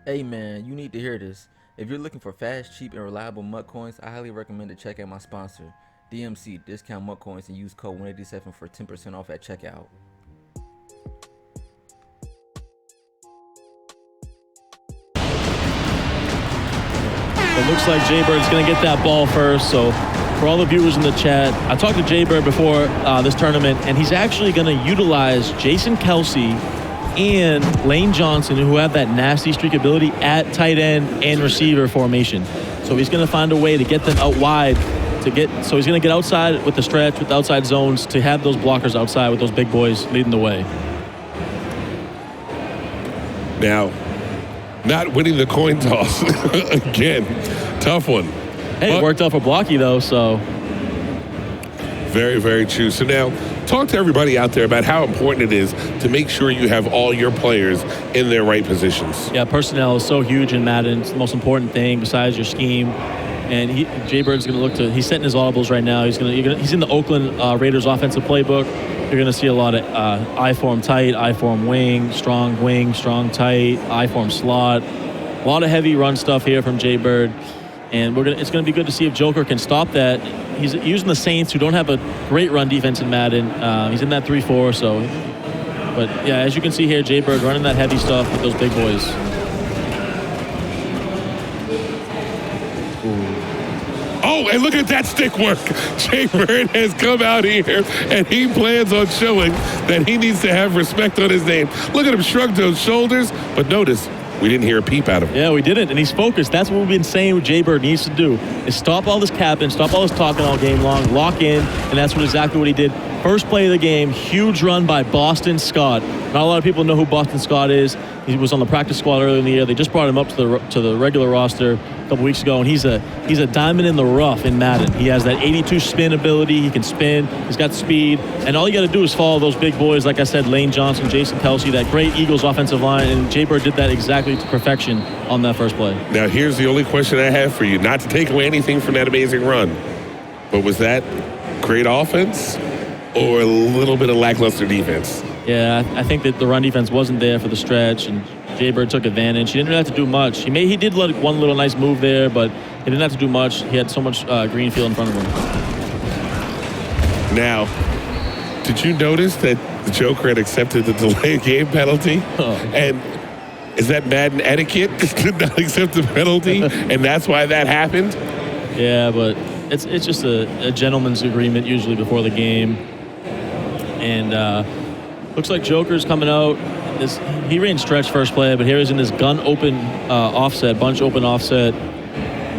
Hey man, you need to hear this. If you're looking for fast, cheap, and reliable MUT coins, I highly recommend to check out my sponsor, DMC, Discount MUT Coins, and use code 187 for 10% off at checkout. It looks like JayBird's going to get that ball first, so for all the viewers in the chat, I talked to JayBird before this tournament, and he's actually going to utilize Jason Kelsey and Lane Johnson, who have that nasty streak ability at tight end and receiver formation. So he's going to find a way to get them out wide so he's going to get outside with the stretch, with the outside zones, to have those blockers outside with those big boys leading the way. Now, not winning the coin toss again, tough one. Hey, it worked out for Blocky though, so. Very, very true. So now, talk to everybody out there about how important it is to make sure you have all your players in their right positions. Yeah, personnel is so huge in Madden. It's the most important thing besides your scheme. And JayBird's going to look to. He's setting his audibles right now. He's in the Oakland Raiders offensive playbook. You're going to see a lot of I-form tight, I-form wing, strong tight, I-form slot. A lot of heavy run stuff here from JayBird. And it's going to be good to see if Joker can stop that. He's using the Saints, who don't have a great run defense in Madden. He's in that 3-4, so. But yeah, as you can see here, JayBird running that heavy stuff with those big boys. Oh, and look at that stick work. JayBird has come out here, and he plans on showing that he needs to have respect on his name. Look at him shrug those shoulders, but notice, we didn't hear a peep out of him. Yeah, we didn't, and he's focused. That's what we've been saying what JayBird needs to do, is stop all this capping, stop all this talking all game long, lock in, and that's exactly what he did. First play of the game, huge run by Boston Scott. Not a lot of people know who Boston Scott is. He was on the practice squad earlier in the year. They just brought him up to the regular roster a couple weeks ago, and he's a diamond in the rough in Madden. He has that 82 spin ability. He can spin. He's got speed, and all you got to do is follow those big boys. Like I said, Lane Johnson, Jason Kelsey, that great Eagles offensive line, and JayBird did that exactly to perfection on that first play. Now, here's the only question I have for you, not to take away anything from that amazing run, but was that great offense or a little bit of lackluster defense? Yeah, I think that the run defense wasn't there for the stretch, and JayBird took advantage. He didn't really have to do much. He did let one little nice move there, but he didn't have to do much. He had so much green field in front of him. Now, did you notice that the Joker had accepted the delay game penalty? Oh. And is that Madden etiquette to not accept the penalty? And that's why that happened? Yeah, but it's just a gentleman's agreement usually before the game. And looks like Joker's coming out. He ran stretch first play, but here he's in this gun open offset, bunch open offset.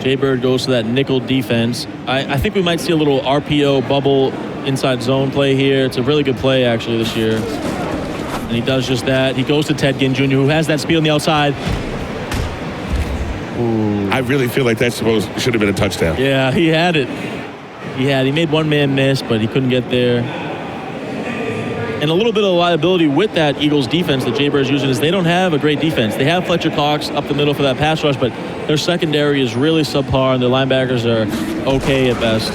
JayBird goes to that nickel defense. I think we might see a little RPO bubble inside zone play here. It's a really good play actually this year. And he does just that. He goes to Ted Ginn Jr., who has that speed on the outside. Ooh. I really feel like that should have been a touchdown. Yeah, he had it. He made one man miss, but he couldn't get there. And a little bit of liability with that Eagles defense that JayBird is using is they don't have a great defense. They have Fletcher Cox up the middle for that pass rush, but their secondary is really subpar, and their linebackers are okay at best.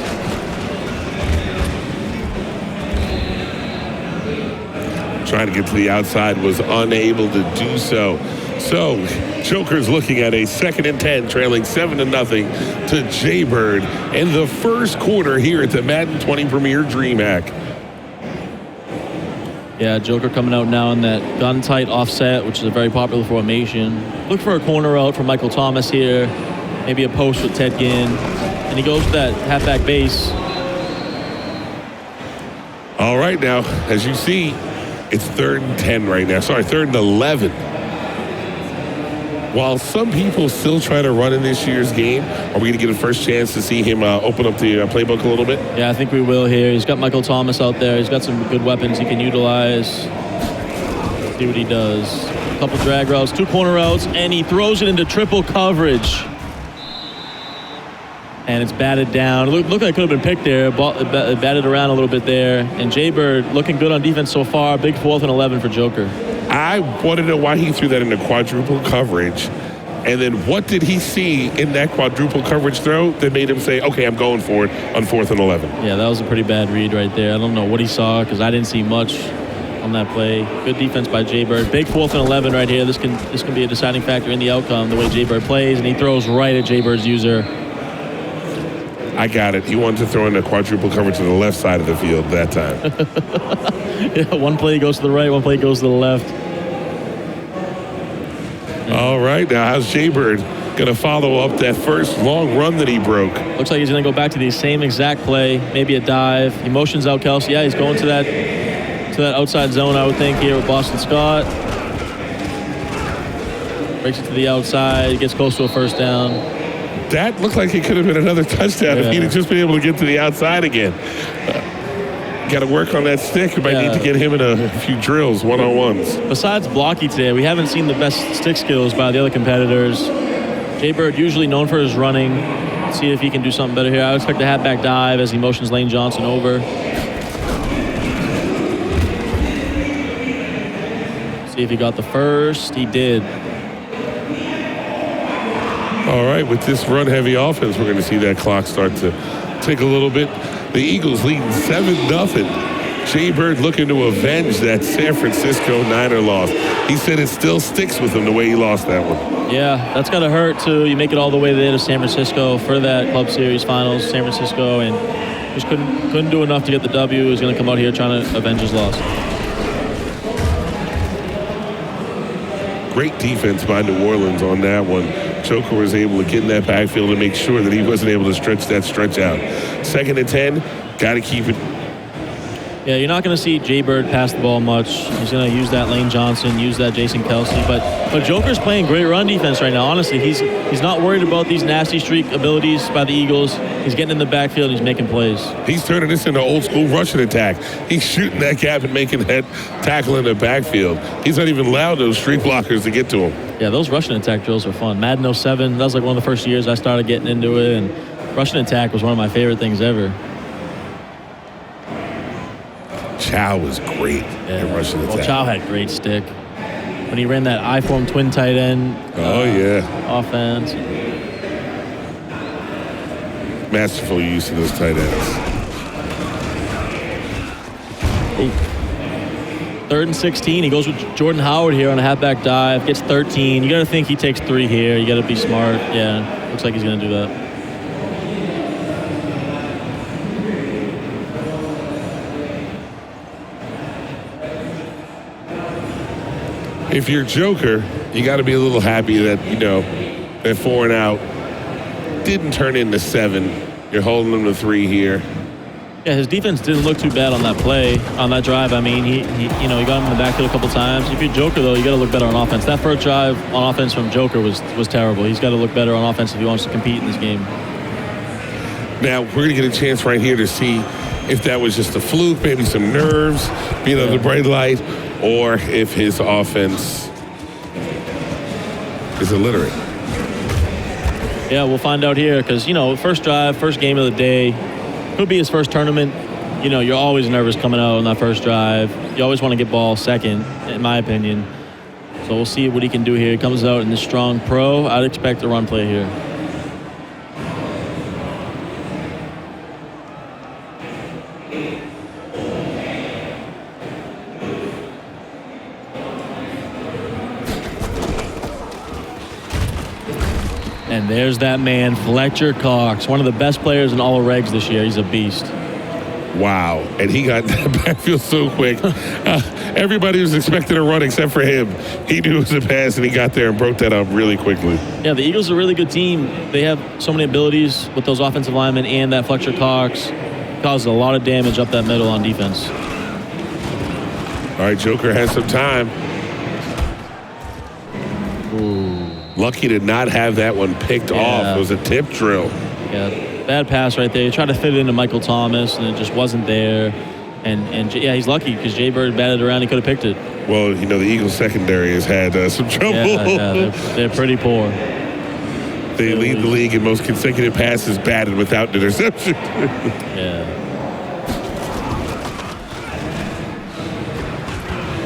Trying to get to the outside, was unable to do so. So, Joker's looking at a 2nd and 10, trailing 7-0 to JayBird in the first quarter here at the Madden 20 Premier DreamHack. Yeah, Joker coming out now in that gun tight offset, which is a very popular formation. Look for a corner out from Michael Thomas here. Maybe a post with Ted Ginn. And he goes to that halfback base. All right, now, as you see, it's 3rd and 10 right now. Sorry, 3rd and 11. While some people still try to run in this year's game, are we going to get a first chance to see him open up the playbook a little bit? Yeah, I think we will here. He's got Michael Thomas out there. He's got some good weapons he can utilize. See what he does. A couple drag routes, 2 corner routes, and he throws it into triple coverage. And it's batted down. Look like it could have been picked there. Batted around a little bit there. And JayBird looking good on defense so far. Big 4th and 11 for Joker. I want to know why he threw that into quadruple coverage. And then what did he see in that quadruple coverage throw that made him say, okay, I'm going for it on 4th and 11? Yeah, that was a pretty bad read right there. I don't know what he saw because I didn't see much on that play. Good defense by JayBird. Big 4th and 11 right here. This can be a deciding factor in the outcome, the way JayBird plays, and he throws right at JayBird's user. I got it. He wanted to throw in a quadruple cover to the left side of the field that time. Yeah, one play goes to the right, one play goes to the left. All right, now how's JayBird going to follow up that first long run that he broke? Looks like he's going to go back to the same exact play, maybe a dive. He motions out Kelsey. Yeah, he's going to that outside zone, I would think, here with Boston Scott. Breaks it to the outside, gets close to a first down. That looked like it could have been another touchdown if he'd have just been able to get to the outside again. Got to work on that stick. We might need to get him in a few drills, one-on-ones. Besides blocky today, we haven't seen the best stick skills by the other competitors. JayBird usually known for his running. Let's see if he can do something better here. I would expect a halfback dive as he motions Lane Johnson over. See if he got the first. He did. All right, with this run-heavy offense, we're going to see that clock start to tick a little bit. The Eagles leading 7-0. JayBird looking to avenge that San Francisco Niner loss. He said it still sticks with him the way he lost that one. Yeah, that's got to hurt, too. You make it all the way there to San Francisco for that Club Series Finals, San Francisco, and just couldn't do enough to get the W. He was going to come out here trying to avenge his loss. Great defense by New Orleans on that one. Joker was able to get in that backfield and make sure that he wasn't able to stretch that stretch out. 2nd and 10, got to keep it. Yeah, you're not going to see JayBird pass the ball much. He's going to use that Lane Johnson, use that Jason Kelsey. But Joker's playing great run defense right now. Honestly, he's not worried about these nasty streak abilities by the Eagles. He's getting in the backfield. He's making plays. He's turning this into old school rushing attack. He's shooting that gap and making that tackle in the backfield. He's not even allowed those street blockers to get to him. Yeah, those rushing attack drills are fun. Madden 07, that was like one of the first years I started getting into it, and rushing attack was one of my favorite things ever. Chow was great at rushing attack. Well, Chow had great stick. When he ran that I-form twin tight end offense. Masterful use of those tight ends. Ooh. 3rd and 16. He goes with Jordan Howard here on a halfback dive. Gets 13. You got to think he takes 3 here. You got to be smart. Yeah, looks like he's going to do that. If you're Joker, you got to be a little happy that, that 4 and out didn't turn into 7. You're holding them to 3 here. Yeah, his defense didn't look too bad on that play, on that drive. I mean, he got him in the backfield a couple times. If you're Joker, though, you got to look better on offense. That first drive on offense from Joker was terrible. He's got to look better on offense if he wants to compete in this game. Now, we're going to get a chance right here to see if that was just a fluke, maybe some nerves, being under the bright light, or if his offense is illiterate. Yeah, we'll find out here because, first drive, first game of the day. Could be his first tournament. You're always nervous coming out on that first drive. You always want to get ball second, in my opinion. So we'll see what he can do here. He comes out in the strong pro. I'd expect a run play here. And there's that man, Fletcher Cox, one of the best players in all of regs this year. He's a beast. Wow. And he got that backfield so quick. Everybody was expecting a run except for him. He knew it was a pass, and he got there and broke that up really quickly. Yeah, the Eagles are a really good team. They have so many abilities with those offensive linemen, and that Fletcher Cox causes a lot of damage up that middle on defense. All right, Joker has some time. Ooh. Lucky to not have that one picked off. It was a tip drill. Yeah, bad pass right there. He tried to fit it into Michael Thomas, and it just wasn't there. And he's lucky because JayBird batted around. He could have picked it. Well, the Eagles secondary has had some trouble. Yeah, they're pretty poor. They lead the league in most consecutive passes batted without an interception. Yeah.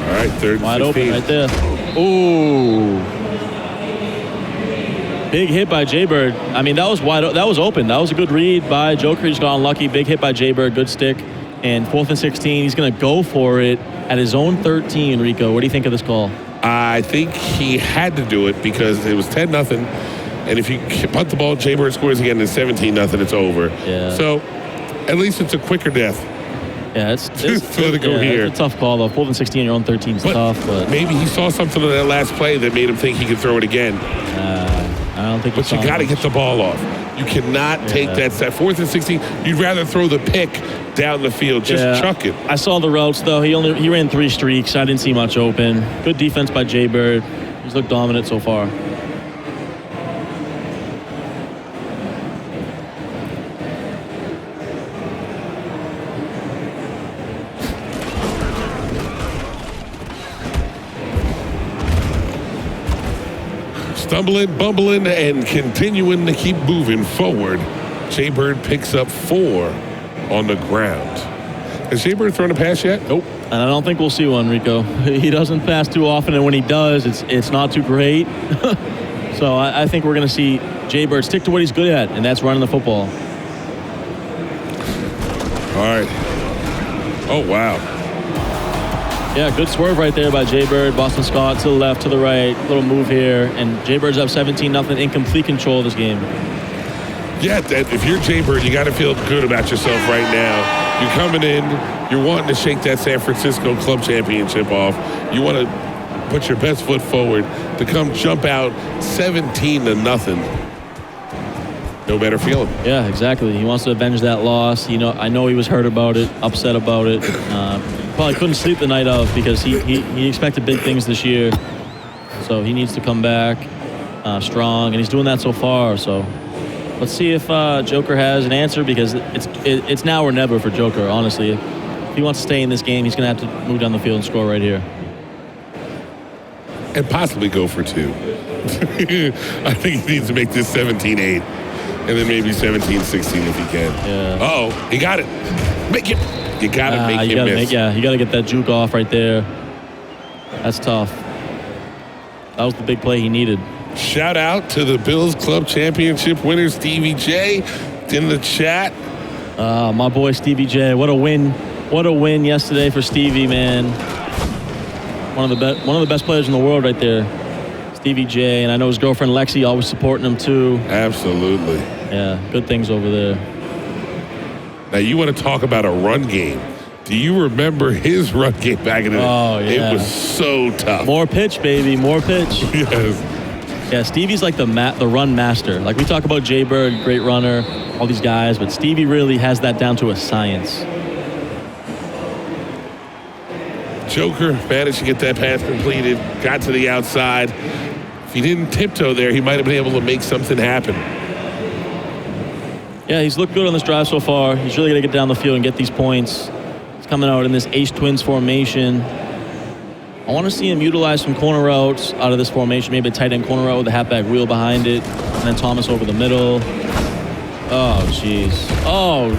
All right, 3rd and 16. Wide open right there. Ooh. Big hit by JayBird. I mean, that was open. That was a good read by Joker. He just got unlucky. Big hit by JayBird. Good stick. And 4th and 16. He's going to go for it at his own 13, Rico. What do you think of this call? I think he had to do it because it was 10-0. And if you punt the ball, JayBird scores again, and 17-0, it's over. Yeah. So at least it's a quicker death. Yeah, it's to go here. It's a tough call, though. Fourth and 16 on your own 13 is tough. But maybe he saw something in that last play that made him think he could throw it again. I don't think. But you got to get the ball off. You cannot take that set. 4th and 16. You'd rather throw the pick down the field. Just chuck it. I saw the routes though. He ran 3 streaks. I didn't see much open. Good defense by JayBird. He's looked dominant so far. Stumbling, bumbling, and continuing to keep moving forward. JayBird picks up 4 on the ground. Has JayBird thrown a pass yet? Nope. And I don't think we'll see one, Rico. He doesn't pass too often, and when he does, it's not too great. So I think we're going to see JayBird stick to what he's good at, and that's running the football. All right. Oh, wow. Yeah, good swerve right there by JayBird. Boston Scott to the left, to the right. Little move here. And JayBird's up 17-0 in complete control of this game. Yeah, if you're JayBird, you got to feel good about yourself right now. You're coming in. You're wanting to shake that San Francisco Club Championship off. You want to put your best foot forward to come jump out 17-0. No better feeling. Yeah, exactly. He wants to avenge that loss. I know he was hurt about it, upset about it. Probably couldn't sleep the night of because he expected big things this year. So he needs to come back strong, and he's doing that so far. So let's see if Joker has an answer, because it's now or never for Joker, honestly. If he wants to stay in this game, he's going to have to move down the field and score right here. And possibly go for 2. I think he needs to make this 17-8. And then maybe 17-16 if he can. Yeah. Oh, he got it. Make it. You got to make him miss. You got to get that juke off right there. That's tough. That was the big play he needed. Shout out to the Bills Club Championship winner, Stevie J, in the chat. My boy Stevie J. What a win. What a win yesterday for Stevie, man. One of the best players in the world right there. Stevie J, and I know his girlfriend Lexi always supporting him too. Absolutely. Yeah, good things over there. Now you want to talk about a run game. Do you remember his run game back in the day? Oh, yeah. It was so tough. More pitch, baby, more pitch. Yes. Yeah, Stevie's like the run master. Like we talk about JayBird, great runner, all these guys, but Stevie really has that down to a science. Joker managed to get that pass completed, got to the outside. If he didn't tiptoe there, he might have been able to make something happen. Yeah, he's looked good on this drive so far. He's really going to get down the field and get these points. He's coming out in this ace twins formation. I want to see him utilize some corner routes out of this formation, maybe a tight end corner route with a halfback wheel behind it, and then Thomas over the middle. Oh, jeez. Oh.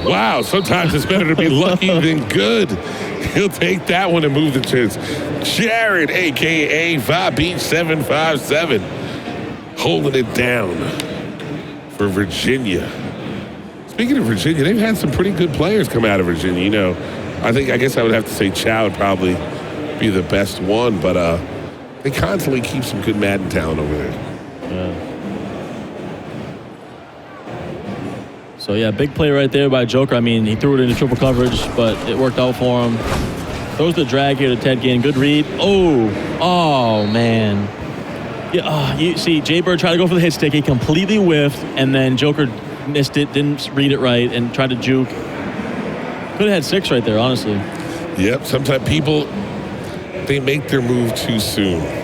Wow, sometimes it's better to be lucky than good. He'll take that one and move the chains. Jared, a.k.a. Vibe Beach 757, holding it down for Virginia. Speaking of Virginia, they've had some pretty good players come out of Virginia. I guess I would have to say Chow would probably be the best one, but they constantly keep some good Madden talent over there. Yeah. So, yeah, big play right there by Joker. I mean, he threw it into triple coverage, but it worked out for him. Throws the drag here to Ted Ginn. Good read. Oh, man. Yeah, you see, JayBird tried to go for the hit stick. He completely whiffed, and then Joker missed it, didn't read it right, and tried to juke. Could have had 6 right there, honestly. Yep, sometimes people, they make their move too soon.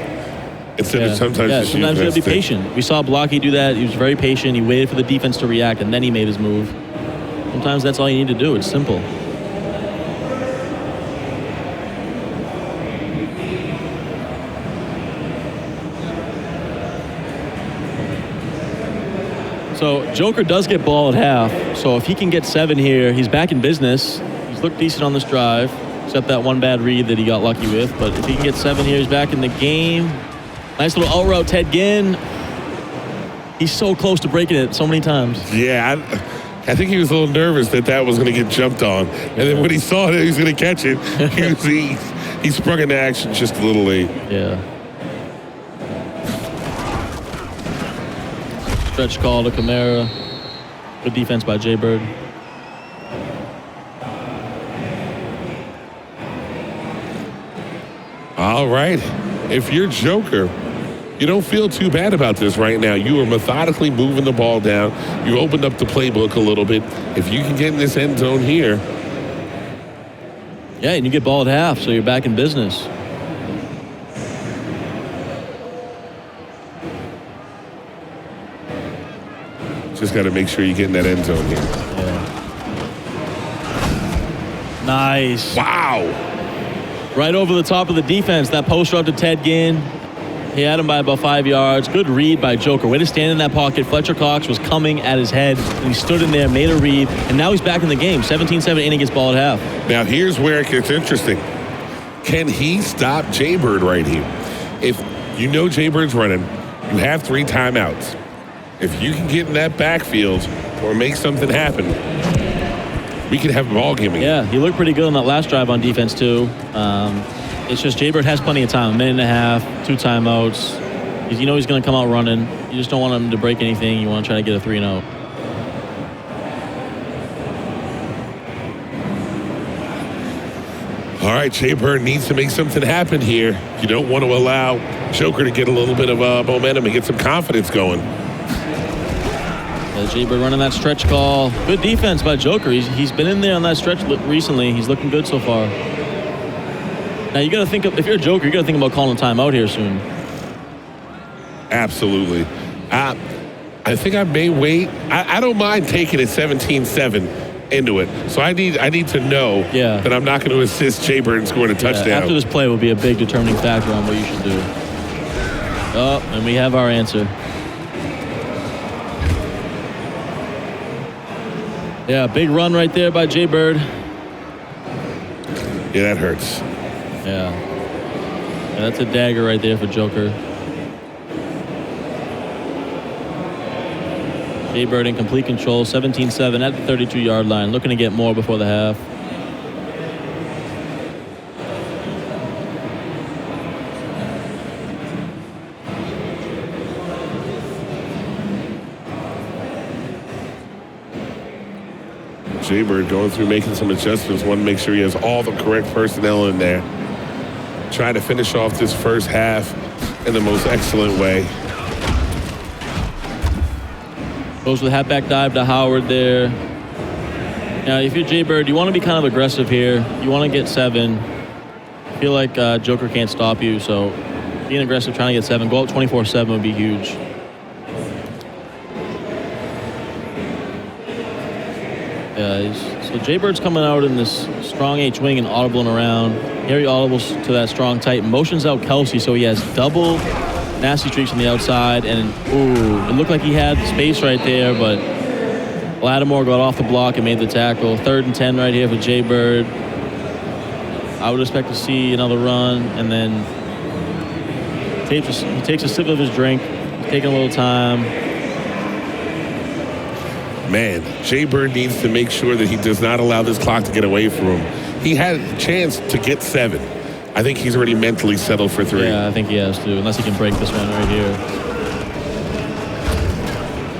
Instead of sometimes you gotta be patient. We saw Blocky do that. He was very patient. He waited for the defense to react, and then he made his move. Sometimes that's all you need to do. It's simple. So Joker does get ball at half. So if he can get 7 here, he's back in business. He's looked decent on this drive, except that one bad read that he got lucky with. But if he can get 7 here, he's back in the game. Nice little out route, Ted Ginn. He's so close to breaking it so many times. Yeah, I think he was a little nervous that was going to get jumped on. And then when he saw that he was going to catch it, he sprung into action just a little late. Yeah. Stretch call to Kamara. Good defense by JayBird. All right. If you're Joker, you don't feel too bad about this right now. You are methodically moving the ball down. You opened up the playbook a little bit. If you can get in this end zone here. Yeah, and you get ball at half, so you're back in business. Just got to make sure you get in that end zone here. Yeah. Nice. Wow. Right over the top of the defense. That post route to Ted Ginn. He had him by about 5 yards. Good read by Joker. Way to stand in that pocket. Fletcher Cox was coming at his head, and he stood in there, made a read, and now he's back in the game. 17-7, and he gets ball at half. Now, here's where it gets interesting. Can he stop JayBird right here? If you know JayBird's running, you have 3 timeouts. If you can get in that backfield or make something happen, we could have a ball game again. Yeah, he looked pretty good on that last drive on defense, too. It's just JayBird has plenty of time, a minute and a half, 2 timeouts. You know he's going to come out running. You just don't want him to break anything. You want to try to get a 3-0. All right, JayBird needs to make something happen here. You don't want to allow Joker to get a little bit of momentum and get some confidence going. JayBird running that stretch call. Good defense by Joker. He's been in there on that stretch recently. He's looking good so far. Now, you got to think of, if you're a Joker, you got to think about calling a timeout here soon. Absolutely. I think I may wait. I don't mind taking it 17-7 into it. So I need to know that I'm not going to assist JayBird in scoring a touchdown. After this play will be a big determining factor on what you should do. Oh, and we have our answer. Yeah, big run right there by JayBird. Yeah, that hurts. Yeah, that's a dagger right there for Joker. JayBird in complete control, 17-7 at the 32-yard line, looking to get more before the half. JayBird going through making some adjustments. Want to make sure he has all the correct personnel in there. Trying to finish off this first half in the most excellent way. Goes with a halfback dive to Howard there. Now, if you're JayBird, you want to be kind of aggressive here. You want to get 7. Feel like Joker can't stop you, so being aggressive, trying to get 7. Go up 24-7 would be huge. So JayBird's coming out in this strong H-wing and audibling around. Harry audibles to that strong tight. Motions out Kelsey, so he has double nasty streaks on the outside. And, ooh, it looked like he had space right there, but Lattimore got off the block and made the tackle. 3rd and 10 right here for JayBird. I would expect to see another run, and then he takes a sip of his drink. He's taking a little time. Man, JayBird needs to make sure that he does not allow this clock to get away from him. He had a chance to get 7. I think he's already mentally settled for 3. Yeah, I think he has to, unless he can break this one right here.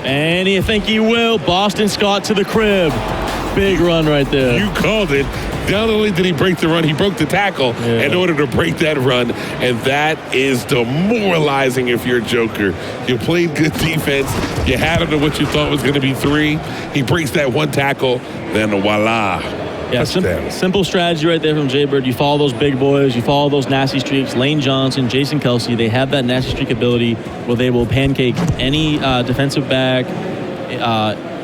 And you think he will. Boston Scott to the crib. Big run right there. You called it. Not only did he break the run, he broke the tackle in order to break that run. And that is demoralizing if you're a Joker. You played good defense. You had him to what you thought was going to be 3. He breaks that one tackle. Then voila. Yeah, simple strategy right there from JayBird. You follow those big boys. You follow those nasty streaks. Lane Johnson, Jason Kelsey, they have that nasty streak ability where they will pancake any defensive back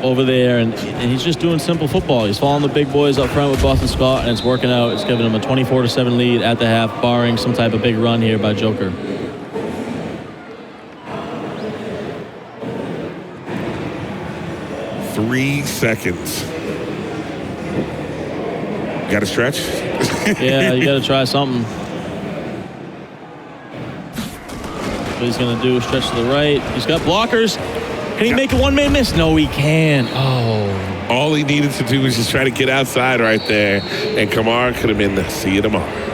over there, and he's just doing simple football. He's following the big boys up front with Boston Scott, and it's working out. It's giving him a 24-7 lead at the half, barring some type of big run here by Joker. Three seconds. You got to stretch? Yeah, you got to try something. What he's going to do, stretch to the right. He's got blockers. Can he make a one-man miss? No, he can't. Oh. All he needed to do was just try to get outside right there, and Kamara could have been the see you tomorrow.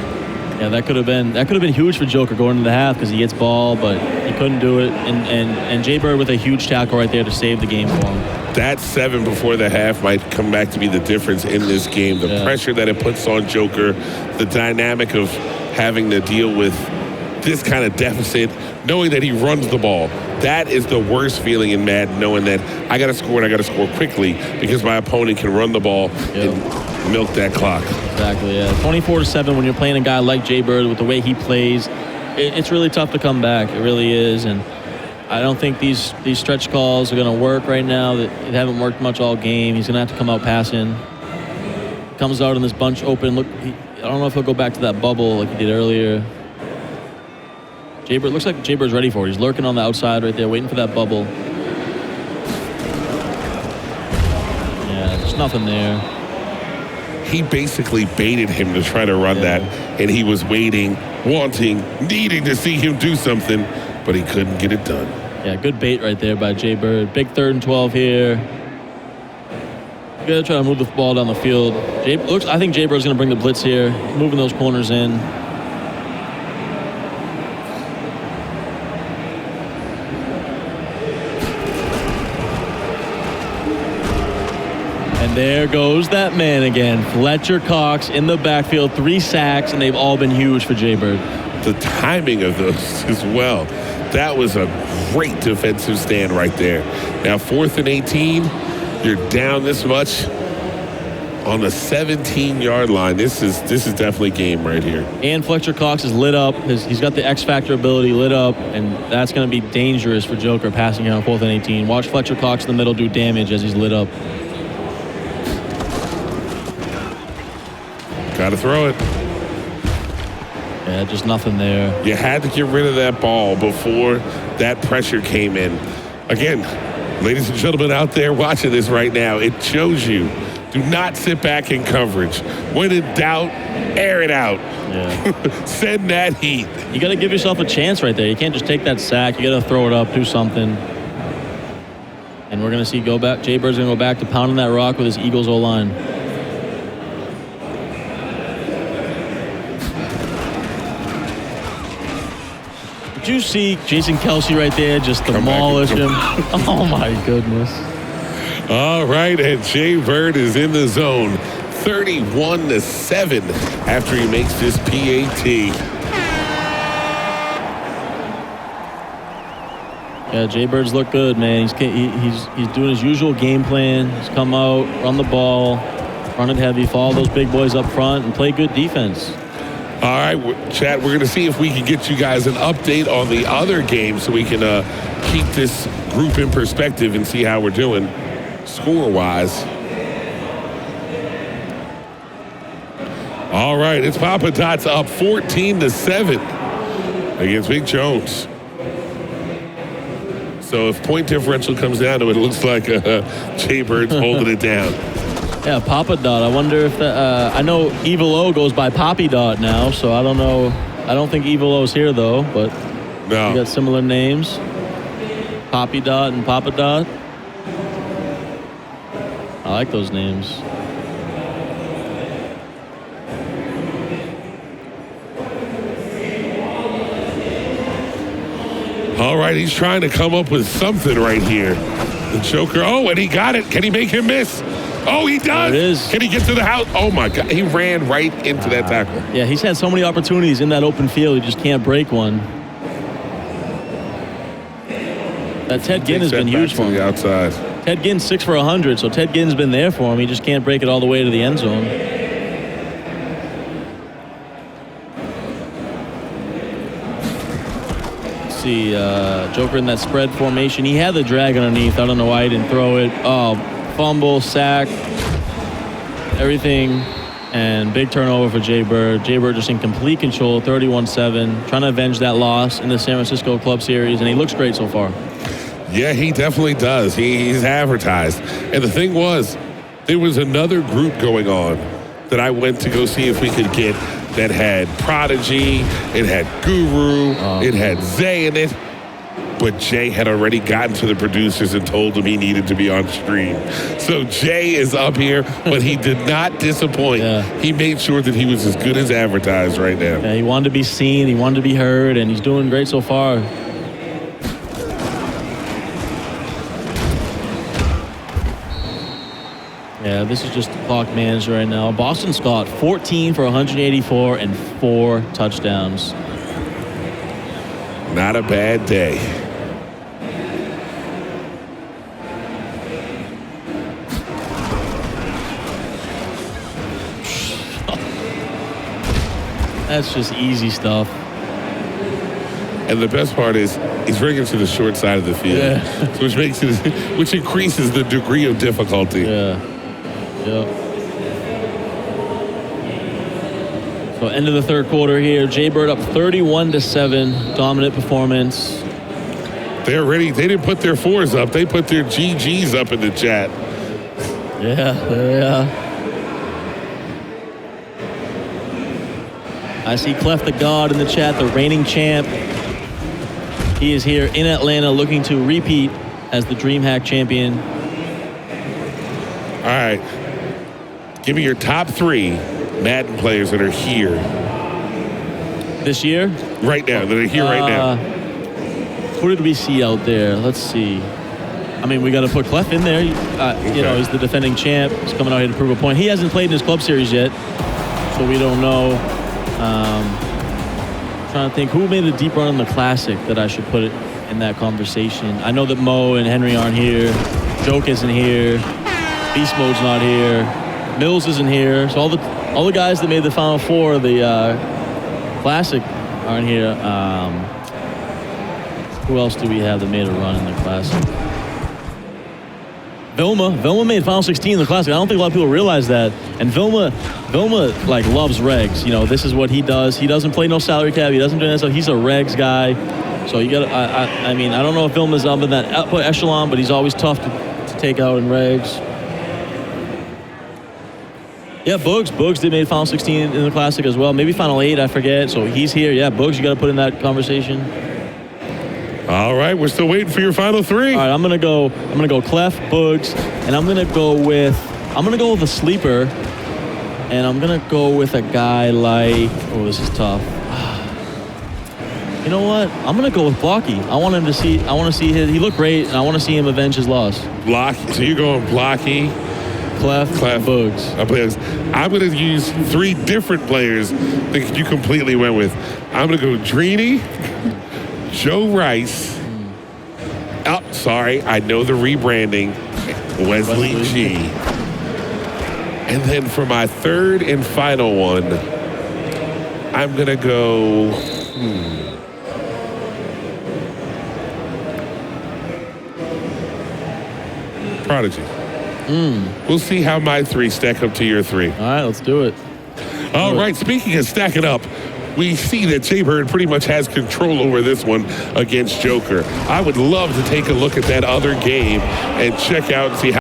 Yeah, that could have been huge for Joker going into the half because he gets ball, but he couldn't do it. And JayBird with a huge tackle right there to save the game for him. That 7 before the half might come back to be the difference in this game. The pressure that it puts on Joker, the dynamic of having to deal with this kind of deficit, knowing that he runs the ball. That is the worst feeling in Madden, knowing that I got to score and I got to score quickly because my opponent can run the ball and milk that clock. Exactly, yeah. 24-7 when you're playing a guy like JayBird with the way he plays, it's really tough to come back. It really is, and I don't think these stretch calls are going to work right now. They haven't worked much all game. He's going to have to come out passing. Comes out in this bunch open. Look, I don't know if he'll go back to that bubble like he did earlier. JayBird looks like JayBird's ready for it. He's lurking on the outside right there, waiting for that bubble. Yeah, there's nothing there. He basically baited him to try to run that, and he was waiting, wanting, needing to see him do something, but he couldn't get it done. Yeah, good bait right there by JayBird. Big 3rd and 12 here. You gotta try to move the ball down the field. I think JayBird's gonna bring the blitz here, moving those corners in. There goes that man again. Fletcher Cox in the backfield, 3 sacks, and they've all been huge for JayBird. The timing of those as well. That was a great defensive stand right there. Now 4th and 18, you're down this much on the 17-yard line. This is definitely game right here. And Fletcher Cox is lit up. He's got the X Factor ability lit up, and that's going to be dangerous for Joker passing here on 4th and 18. Watch Fletcher Cox in the middle do damage as he's lit up. Got to throw it. Yeah, just nothing there. You had to get rid of that ball before that pressure came in. Again, ladies and gentlemen out there watching this right now, it shows you, do not sit back in coverage. When in doubt, air it out. Yeah. Send that heat. You got to give yourself a chance right there. You can't just take that sack. You got to throw it up, do something. And we're going to see JayBird's going to go back to pounding that rock with his Eagles O-line. Did you see Jason Kelce right there just demolish him? Oh, my goodness. All right, and JayBird is in the zone. 31-7 after he makes this PAT. Yeah, JayBird's look good, man. He's doing his usual game plan. He's come out, run the ball, run it heavy, follow those big boys up front, and play good defense. All right, chat, we're going to see if we can get you guys an update on the other game so we can keep this group in perspective and see how we're doing score-wise. All right, it's Papa Dots up 14-7 against Big Jones. So if point differential comes down to it, it looks like JayBird's holding it down. Yeah, Papa Dot. I wonder if I know Evil O goes by Poppy Dot now, so I don't know. I don't think Evil O's here though, but no. We got similar names. Poppy Dot and Papa Dot. I like those names. All right, he's trying to come up with something right here. The Joker. Oh, and he got it. Can he make him miss? Oh, he does. There it is. Can he get to the house? Oh, my God. He ran right into that tackle. Yeah, he's had so many opportunities in that open field. He just can't break one. That Ted Ginn has been huge for him. Outside. Ted Ginn's 6 for 100, so Ted Ginn's been there for him. He just can't break it all the way to the end zone. Let's see, Joker in that spread formation. He had the drag underneath. I don't know why he didn't throw it. Oh, fumble, sack, everything, and big turnover for JayBird. JayBird just in complete control, 31-7, trying to avenge that loss in the San Francisco Club Series, and he looks great so far. Yeah, he definitely does. He's advertised. And the thing was, there was another group going on that I went to go see if we could get that had Prodigy, it had Guru, it had Zay in it. but Jay had already gotten to the producers and told him he needed to be on stream. So Jay is up here, but he did not disappoint. Yeah. He made sure that he was as good as advertised right now. Yeah, he wanted to be seen, he wanted to be heard, and he's doing great so far. Yeah, this is just the clock manager right now. Boston Scott, 14 for 184 and 4 touchdowns. Not a bad day. That's just easy stuff. And the best part is he's bringing to the short side of the field, Yeah. which increases the degree of difficulty. Yeah. Yep. So end of the third quarter here. JayBird up 31-7. Dominant performance. They're ready. They didn't put their 4s up. They put their GGs up in the chat. Yeah. I see Clef the God in the chat, the reigning champ. He is here in Atlanta looking to repeat as the DreamHack champion. All right. Give me your top 3 Madden players that are here This year? right now. That are here right now. Who did we see out there? Let's see. I mean, we got to put Clef in there. You know, he's the defending champ. He's coming out here to prove a point. He hasn't played in his club series yet, so we don't know. Trying to think who made a deep run in the Classic that I should put it in that conversation. I know that Mo and Henry aren't here. Joke isn't here. Beast Mode's not here. Mills isn't here. So all the guys that made the Final Four of the Classic aren't here. Who else do we have that made a run in the Classic? Vilma made Final 16 in the Classic. I don't think a lot of people realize that. And Vilma like loves regs. You know, this is what he does. He doesn't play no salary cap. He doesn't do that stuff. He's a regs guy. So you got. I mean, I don't know if Vilma's up in that upper echelon, but he's always tough to take out in regs. Yeah, Boogs did make Final 16 in the Classic as well. Maybe Final 8, I forget. So he's here. Yeah, Boogs, you got to put in that conversation. All right, we're still waiting for your final 3. All right, I'm gonna go Clef, Boogs, and I'm gonna go with a sleeper, and I'm gonna go with a guy like, oh, this is tough. You know what? I'm gonna go with Blocky. I want to see he looked great, and I want to see him avenge his loss. Blocky. So you're going Blocky, Clef, Boogs. I'm going to use 3 different players that you completely went with. I'm going to go Dreeny, Joe Rice. Oh, sorry. I know the rebranding. Wesley G. And then for my 3rd and final one, I'm going to go... Prodigy. We'll see how my 3 stack up to your 3. All right, let's do it. All right, speaking of stacking up, we see that JayBird pretty much has control over this one against Joker. I would love to take a look at that other game and check out and see how